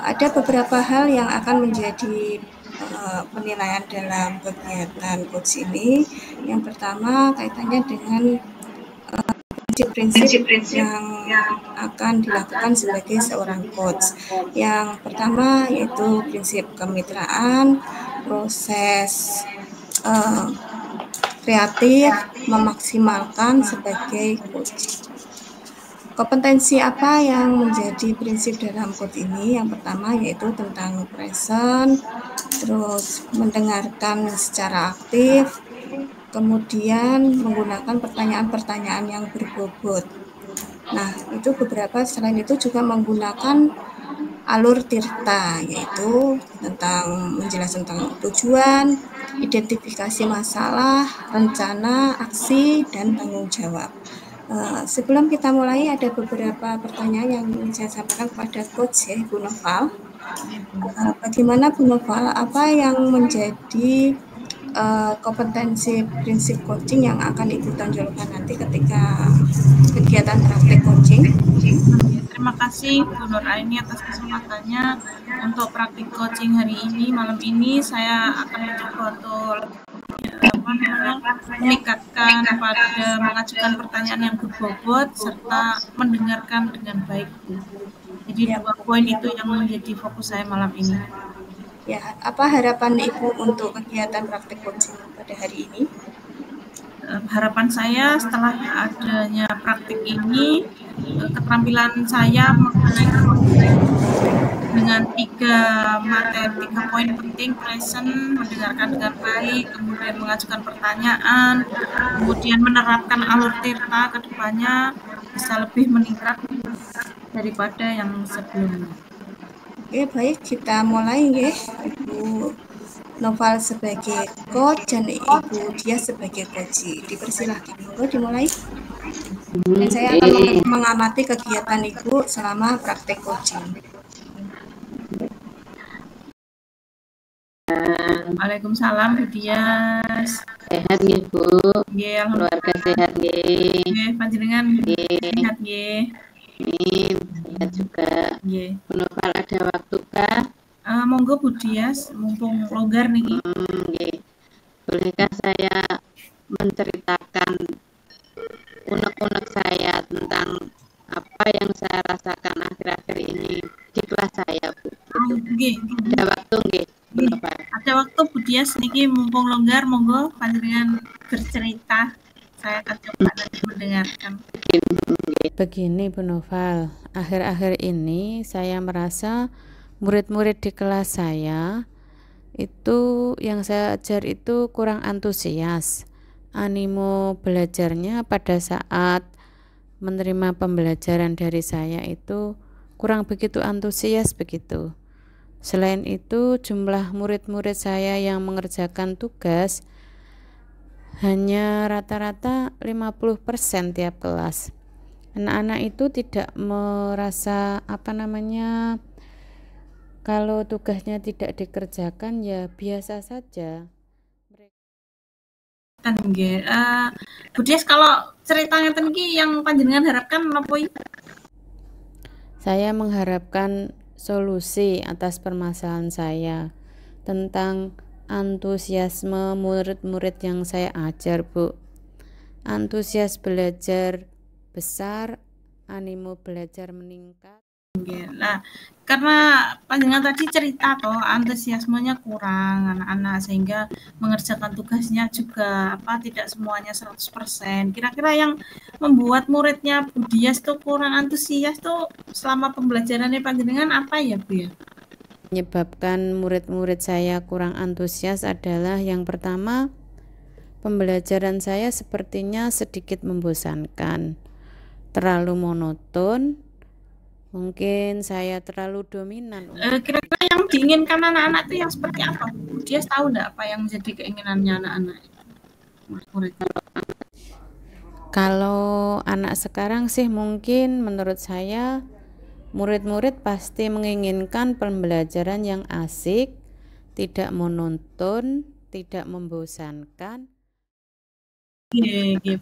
ada beberapa hal yang akan menjadi penilaian dalam kegiatan coach ini. Yang pertama kaitannya dengan prinsip-prinsip yang akan dilakukan sebagai seorang coach. Yang pertama yaitu prinsip kemitraan, proses kreatif, memaksimalkan sebagai coach. Kompetensi apa yang menjadi prinsip dalam coach ini? Yang pertama yaitu tentang present, terus mendengarkan secara aktif, kemudian menggunakan pertanyaan-pertanyaan yang berbobot. Nah, itu beberapa. Selain itu juga menggunakan alur tirta, yaitu tentang menjelaskan tentang tujuan, identifikasi masalah, rencana, aksi, dan tanggung jawab. Sebelum kita mulai, ada beberapa pertanyaan yang ingin saya sampaikan kepada coach ya, Bu Noval. Bagaimana Bu Noval, apa yang menjadi kompetensi prinsip coaching yang akan Ibu tonjolkan nanti ketika kegiatan praktek coaching? Terima kasih Bu Nuraini atas kesempatannya untuk praktik coaching hari ini. Malam ini saya akan mencoba untuk meningkatkan pada mengajukan pertanyaan yang berbobot serta mendengarkan dengan baik, Bu. Jadi dua poin itu yang menjadi fokus saya malam ini. Ya, apa harapan Ibu untuk kegiatan praktik coaching pada hari ini? Harapan saya setelah adanya praktik ini, keterampilan saya mengenai dengan tiga poin penting: present, mendengarkan dengan baik, kemudian mengajukan pertanyaan, kemudian menerapkan alur tirta ke depannya bisa lebih meningkat daripada yang sebelumnya. Oke, baik, kita mulai ya. Ibu Noval sebagai coach dan Ibu Dia sebagai coach. Dipersilahkan, monggo dimulai. Dan saya akan mengamati kegiatan Ibu selama praktek coaching. Waalaikumsalam Bu Dias. Sehat nggih Bu? Nggih, Keluarga sehat nggih? nggih, panjenengan sehat nggih. Amin, sehat juga. Nggih. Bu Noval ada waktu kah? Monggo Bu Dias, mumpung longgar niki. Nggih. Bolehkah saya menceritakan unek-unek saya tentang apa yang saya rasakan akhir-akhir ini di kelas saya, Bu? Nggih. Ada waktu nggih, Bu Noval? Ada waktu Bu Dias niki mumpung longgar, monggo panjenengan bercerita. Saya akan coba nanti mendengarkan. Begini Bu Noval, akhir-akhir ini saya merasa murid-murid di kelas saya itu yang saya ajar itu kurang antusias. Animo belajarnya pada saat menerima pembelajaran dari saya itu kurang begitu antusias begitu. Selain itu, jumlah murid-murid saya yang mengerjakan tugas hanya rata-rata 50% tiap kelas. Anak-anak itu tidak merasa kalau tugasnya tidak dikerjakan ya biasa saja. Nggih. Bu Dias, kalau ceritanya iki yang panjenengan harapkan napa iki? Saya mengharapkan solusi atas permasalahan saya tentang antusiasme murid-murid yang saya ajar, Bu. Antusias belajar besar, animo belajar meningkat. Nah, karena panjenengan tadi cerita toh antusiasmenya kurang anak-anak sehingga mengerjakan tugasnya juga tidak semuanya 100%. Kira-kira yang membuat muridnya Bu Dias tuh kurang antusias tuh selama pembelajarannya panjenengan apa ya, Bu ya? Menyebabkan murid-murid saya kurang antusias adalah yang pertama, pembelajaran saya sepertinya sedikit membosankan, terlalu monoton. Mungkin saya terlalu dominan. Kira-kira yang diinginkan anak-anak itu yang seperti apa? Dia tahu enggak apa yang menjadi keinginannya anak-anak murid? Kalau anak sekarang sih mungkin menurut saya murid-murid pasti menginginkan pembelajaran yang asik, tidak monoton, tidak membosankan. Iya,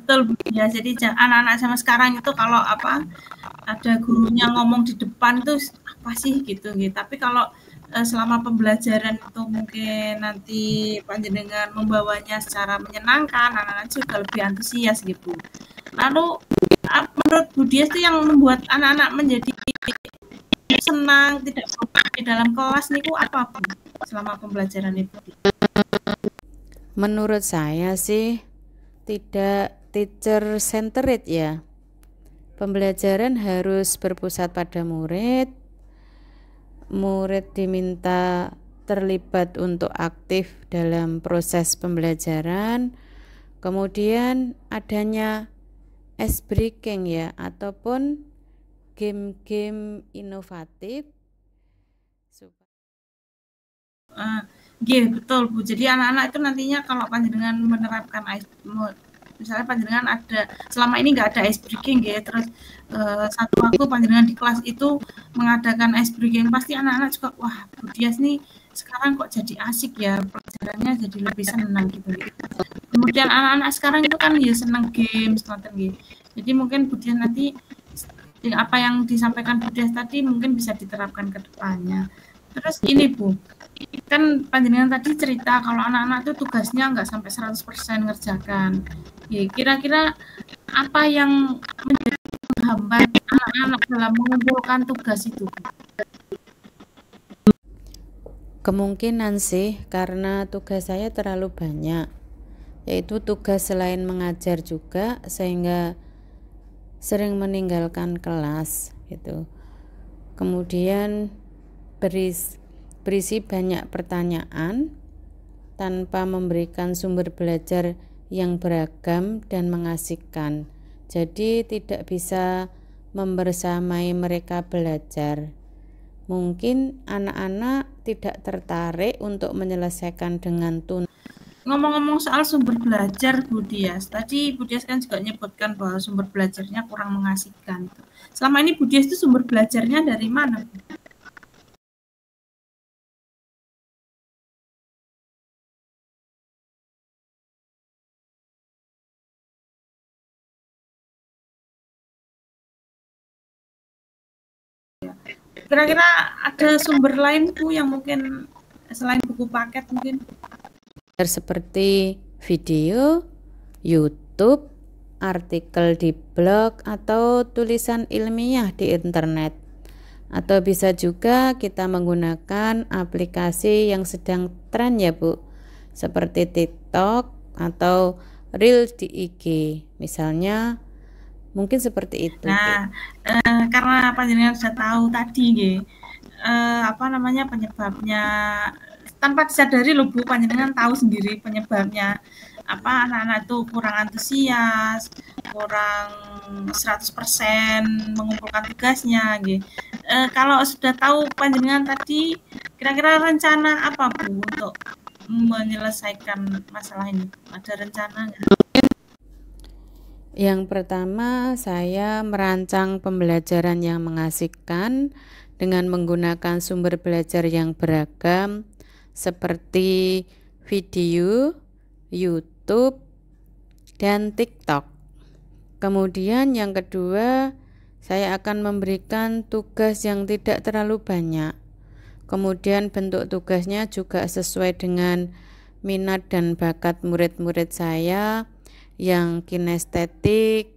betul. Ya, jadi anak-anak sama sekarang itu kalau ada gurunya ngomong di depan itu apa sih gitu. Tapi kalau selama pembelajaran itu mungkin nanti panjenengan membawanya secara menyenangkan, anak-anak juga lebih antusias gitu. Lalu menurut Bu Dias itu yang membuat anak-anak menjadi senang, tidak bosan di dalam kelas niku apa Bu selama pembelajaran itu? Menurut saya sih tidak teacher centered ya. Pembelajaran harus berpusat pada murid. Murid diminta terlibat untuk aktif dalam proses pembelajaran. Kemudian adanya ice breaking ya, ataupun game-game inovatif. Iya, betul Bu. Jadi anak-anak itu nantinya kalau panjenengan menerapkan misalnya panjenengan ada selama ini nggak ada ice breaking ya, terus satu waktu panjenengan di kelas itu mengadakan ice breaking, pasti anak-anak juga wah Bu Dias nih sekarang kok jadi asik ya, pelajarannya jadi lebih senang gitu. Kemudian anak-anak sekarang itu kan ya senang games nonton gitu. Jadi mungkin Bu Dias nanti apa yang disampaikan Bu Dias tadi mungkin bisa diterapkan ke depannya. Terus ini Bu, kan panjenengan tadi cerita kalau anak-anak itu tugasnya nggak sampai 100% ngerjakan. Ya, kira-kira apa yang menjadi penghambat anak-anak dalam mengumpulkan tugas itu? Kemungkinan sih karena tugas saya terlalu banyak, yaitu tugas selain mengajar juga, sehingga sering meninggalkan kelas gitu. Kemudian berisi banyak pertanyaan tanpa memberikan sumber belajar yang beragam dan mengasihkan. Jadi tidak bisa membersamai mereka belajar. Mungkin anak-anak tidak tertarik untuk menyelesaikan dengan tuntas. Ngomong-ngomong soal sumber belajar Bu Dias, tadi Bu Dias kan juga menyebutkan bahwa sumber belajarnya kurang mengasihkan. Selama ini Bu Dias itu sumber belajarnya dari mana Bu? Kira-kira ada sumber lain Bu yang mungkin selain buku paket mungkin? Seperti video, YouTube, artikel di blog, atau tulisan ilmiah di internet. Atau bisa juga kita menggunakan aplikasi yang sedang tren ya Bu, seperti TikTok atau Reel di IG misalnya. Mungkin seperti itu. Nah, karena panjenengan sudah tahu tadi penyebabnya tanpa disadari loh Bu, panjenengan tahu sendiri penyebabnya anak-anak itu kurang antusias, kurang 100% mengumpulkan tugasnya gitu. Kalau sudah tahu panjenengan tadi, kira-kira rencana apa Bu untuk menyelesaikan masalah ini? Ada rencana nggak? Yang pertama, saya merancang pembelajaran yang mengasihkan dengan menggunakan sumber belajar yang beragam seperti video, YouTube, dan TikTok. Kemudian yang kedua, saya akan memberikan tugas yang tidak terlalu banyak. Kemudian bentuk tugasnya juga sesuai dengan minat dan bakat murid-murid saya, yang kinestetik,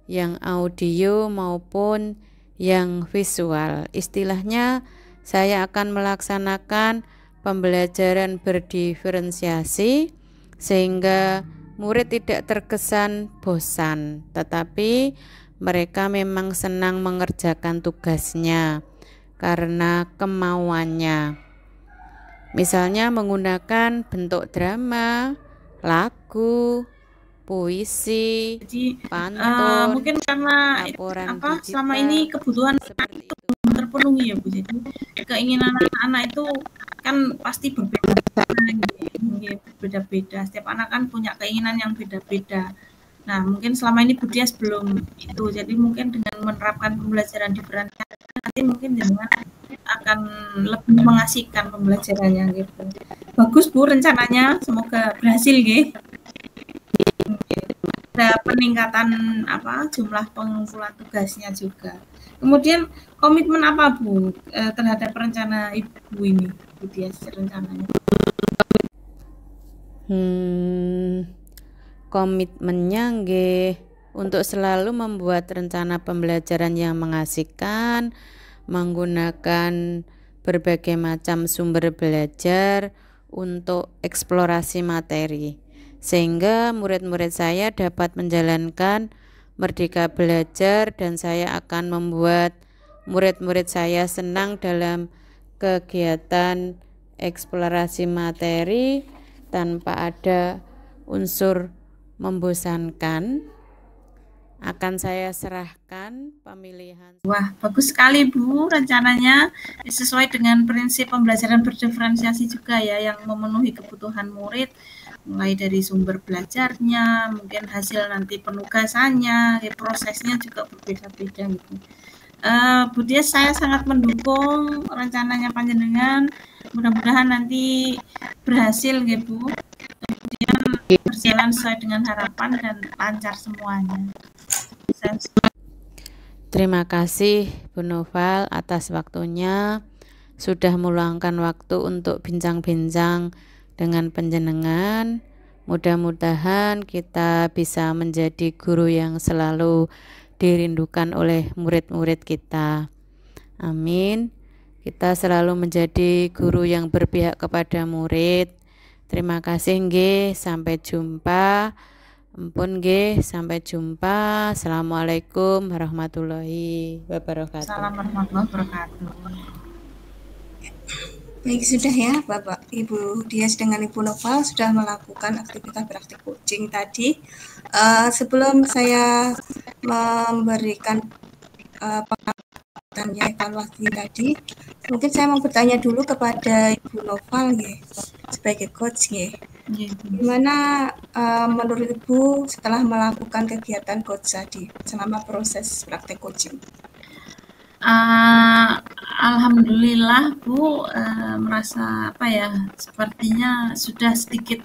yang audio maupun yang visual. Istilahnya saya akan melaksanakan pembelajaran berdiferensiasi sehingga murid tidak terkesan bosan, tetapi mereka memang senang mengerjakan tugasnya karena kemauannya. Misalnya menggunakan bentuk drama, lagu, puisi, Jadi pantun, mungkin karena laporan selama digital, ini kebutuhan seperti itu. belum terpenuhi ya Bu. Jadi keinginan anak-anak itu kan pasti berbeda-beda. Setiap anak kan punya keinginan yang beda-beda. Nah, mungkin selama ini Bu Dias belum itu. Jadi mungkin dengan menerapkan pembelajaran diferensiasi nanti mungkin dengan akan lebih mengasihkan pembelajarannya gitu. Bagus Bu rencananya, semoga berhasil nggih. Ada peningkatan jumlah pengumpulan tugasnya juga. Kemudian komitmen apa Bu terhadap rencana Ibu ini, Bu Dias rencananya? Komitmennya nggih untuk selalu membuat rencana pembelajaran yang mengasihkan, menggunakan berbagai macam sumber belajar untuk eksplorasi materi, sehingga murid-murid saya dapat menjalankan merdeka belajar, dan saya akan membuat murid-murid saya senang dalam kegiatan eksplorasi materi tanpa ada unsur membosankan. Akan saya serahkan pemilihan. Wah, bagus sekali Bu rencananya, sesuai dengan prinsip pembelajaran berdiferensiasi juga ya, yang memenuhi kebutuhan murid, mulai dari sumber belajarnya, mungkin hasil nanti penugasannya, prosesnya juga berbeda-beda gitu. Bu Dias, saya sangat mendukung rencananya panjenengan, mudah-mudahan nanti berhasil ya Bu, kemudian berjalan sesuai dengan harapan dan lancar semuanya. Terima kasih Bu Noval atas waktunya, sudah meluangkan waktu untuk bincang-bincang dengan panjenengan. Mudah-mudahan kita bisa menjadi guru yang selalu dirindukan oleh murid-murid kita. Amin. Kita selalu menjadi guru yang berpihak kepada murid. Terima kasih nggih, sampai jumpa. Ampun nggih, sampai jumpa. Assalamualaikum warahmatullahi wabarakatuh. Assalamualaikum warahmatullahi wabarakatuh. Baik, sudah ya Bapak Ibu Dias dengan Ibu Noval sudah melakukan aktivitas praktik coaching tadi. Sebelum saya memberikan pengetahuan evaluasi tadi, mungkin saya mau bertanya dulu kepada Ibu Noval ya, sebagai coach ya. Gimana menurut Ibu setelah melakukan kegiatan coach tadi selama proses praktek coaching? Alhamdulillah Bu, merasa sepertinya sudah sedikit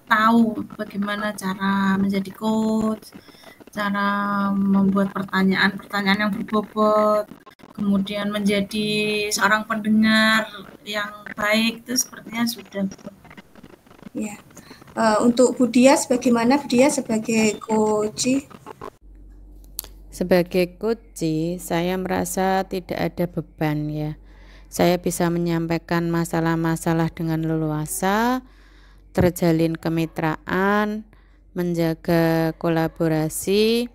tahu bagaimana cara menjadi coach, cara membuat pertanyaan-pertanyaan yang berbobot, kemudian menjadi seorang pendengar yang baik, itu sepertinya sudah. Ya, untuk Bu Dias, bagaimana Bu Dias sebagai coach? Sebagai coach, saya merasa tidak ada beban ya. Saya bisa menyampaikan masalah-masalah dengan leluasa, terjalin kemitraan, menjaga kolaborasi.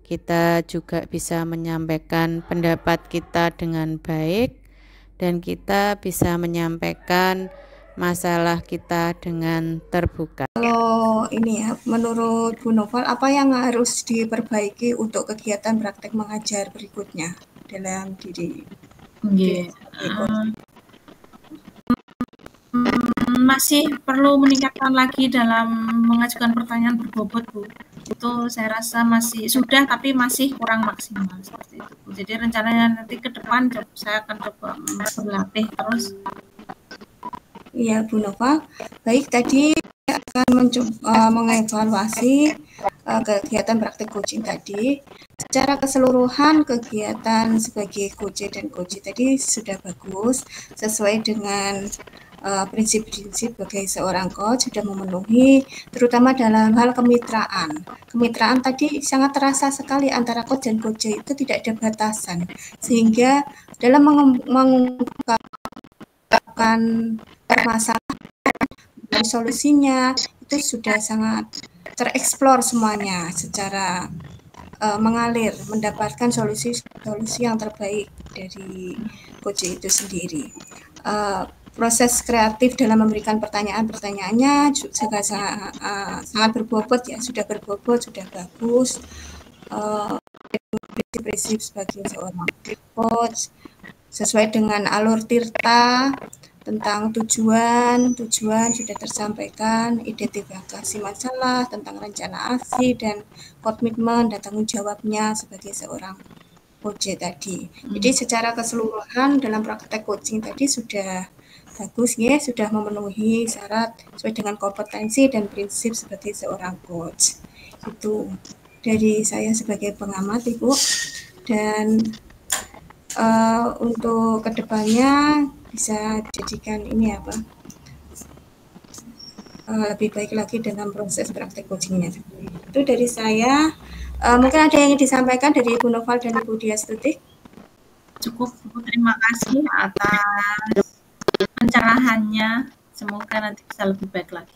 Kita juga bisa menyampaikan pendapat kita dengan baik, dan kita bisa menyampaikan masalah kita dengan terbuka. Kalau ini ya, menurut Bu Noval, apa yang harus diperbaiki untuk kegiatan praktek mengajar berikutnya dalam diri? Masih perlu meningkatkan lagi dalam mengajukan pertanyaan berbobot Bu. Itu saya rasa masih sudah, tapi masih kurang maksimal seperti itu Bu. Jadi rencananya nanti ke depan saya akan coba berlatih terus. Iya Bu Nova, baik, tadi saya akan mencoba mengevaluasi kegiatan praktik coaching tadi. Secara keseluruhan kegiatan sebagai coach dan coach tadi sudah bagus, sesuai dengan prinsip-prinsip sebagai seorang coach, sudah memenuhi, terutama dalam hal kemitraan. Kemitraan tadi sangat terasa sekali antara coach dan coach, itu tidak ada batasan, sehingga dalam mengungkapkan permasalahan dan solusinya itu sudah sangat tereksplor semuanya secara mengalir, mendapatkan solusi yang terbaik dari coach itu sendiri. proses kreatif dalam memberikan pertanyaannya juga sangat berbobot ya, sudah berbobot, sudah bagus. Prinsip-prinsip sebagai seorang coach sesuai dengan alur Tirta tentang tujuan sudah tersampaikan, identifikasi masalah tentang rencana aksi dan komitmen dan tanggung jawabnya sebagai seorang coach tadi. Jadi secara keseluruhan dalam praktek coaching tadi sudah bagus ya, sudah memenuhi syarat sesuai dengan kompetensi dan prinsip sebagai seorang coach. Itu dari saya sebagai pengamat, Ibu. Dan untuk kedepannya bisa jadikan ini apa? Lebih baik lagi dalam proses praktek coachingnya. Itu dari saya. Mungkin ada yang ingin disampaikan dari Ibu Noval dan Ibu Diastuti? Cukup, Bu. Terima kasih atas pencerahannya. Semoga nanti bisa lebih baik lagi.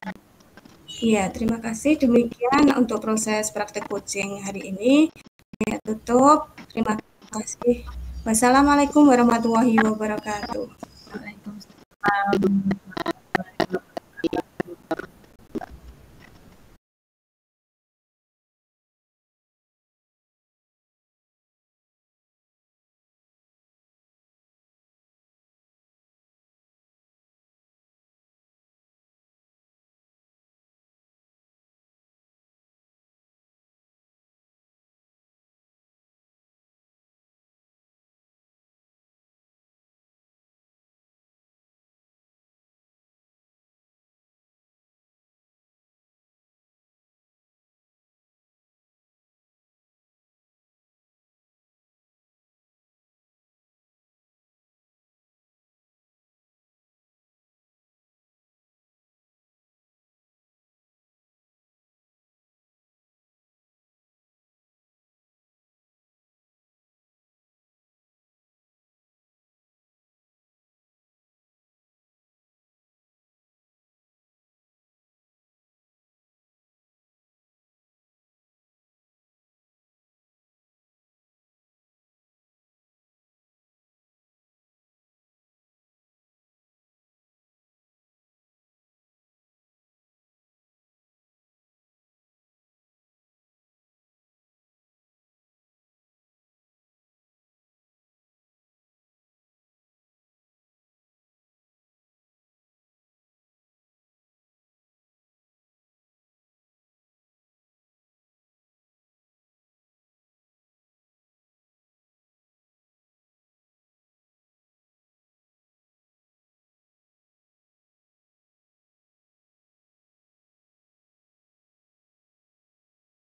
Iya, terima kasih. Demikian untuk proses praktek coaching hari ini. Saya tutup. Terima kasih. Wassalamualaikum warahmatullahi wabarakatuh. Waalaikumsalam.